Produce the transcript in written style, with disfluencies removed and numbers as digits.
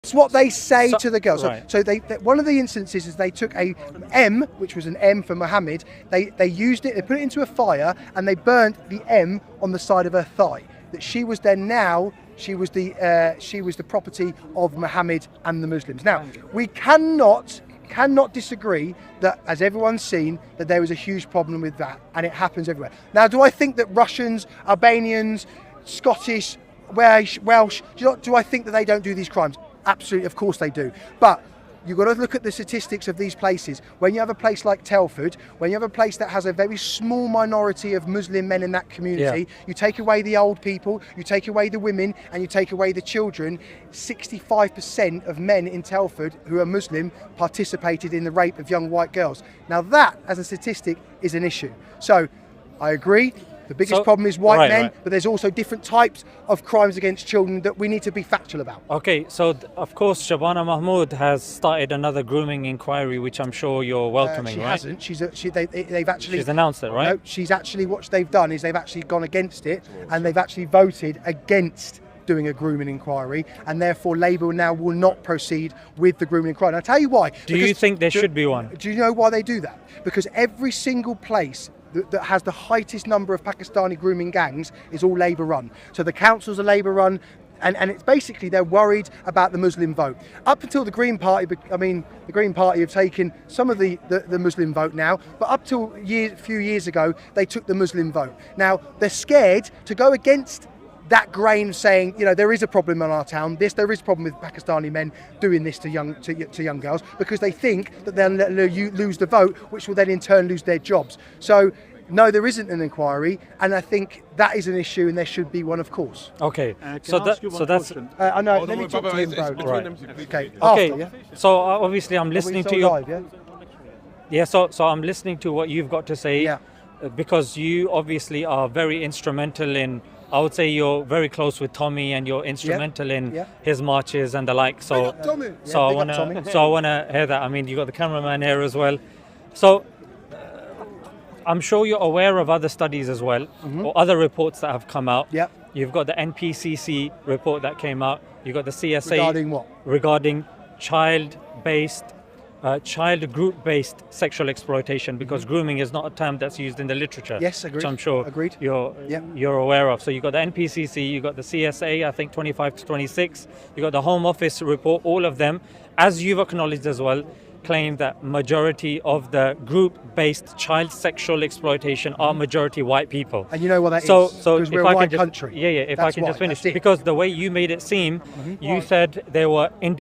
That's what they say to the girls. Right. So one of the instances is they took a M, which was an M for Muhammad. They used it. They put it into a fire and they burnt the M on the side of her thigh. That she was then now. She was the property of Muhammad and the Muslims. Now we cannot disagree that, as everyone's seen, that there is a huge problem with that, and it happens everywhere. Now, do I think that Russians, Albanians, Scottish, Welsh, do I think that they don't do these crimes? Absolutely, of course they do. But you've got to look at the statistics of these places. When you have a place like Telford, when you have a place that has a very small minority of Muslim men in that community, you take away the old people, you take away the women, and you take away the children, 65% of men in Telford who are Muslim participated in the rape of young white girls. Now that, as a statistic, is an issue. So I agree. The biggest problem is white men, but there's also different types of crimes against children that we need to be factual about. Okay, so of course Shabana Mahmood has started another grooming inquiry, which I'm sure you're welcoming, she right? hasn't. They've actually. She's announced it, right? No, she's actually, what they've done is they've actually gone against it, and they've actually voted against doing a grooming inquiry, and therefore Labour now will not proceed with the grooming inquiry. And I'll tell you why. Do you think there should be one? Do you know why they do that? Because every single place that has the highest number of Pakistani grooming gangs is all Labour run. So the councils are Labour run, and it's basically they're worried about the Muslim vote. Up until the Green Party, the Green Party have taken some of the Muslim vote now, but up till a few years ago, they took the Muslim vote. Now, they're scared to go against that grain, saying, there is a problem in our town. There is a problem with Pakistani men doing this to young girls, because they think that they'll lose the vote, which will then in turn lose their jobs. So no, there isn't an inquiry, and I think that is an issue, and there should be one, of course. Okay, so that's. I know. Let me talk to him, bro. Right. Okay. Okay. After, yeah? So obviously I'm listening to your. Live, yeah? Yeah. So I'm listening to what you've got to say. Yeah. Because you obviously are very instrumental in. I would say you're very close with Tommy, and you're instrumental in his marches and the like. So, I wanna hear that. I mean, you got the cameraman here as well. So, I'm sure you're aware of other studies as well, or other reports that have come out. Yeah. You've got the NPCC report that came out. You've got the CSA Regarding what? Regarding child group-based sexual exploitation, because grooming is not a term that's used in the literature. Yes, agreed. Which I'm sure you're aware of. So you've got the NPCC, you've got the CSA, I think 25 to 26, you've got the Home Office report, all of them, as you've acknowledged as well, claim that majority of the group-based child sexual exploitation are majority white people. And you know what that is? So because we're a white country. If I can just finish. That's it. Because the way you made it seem, you said there were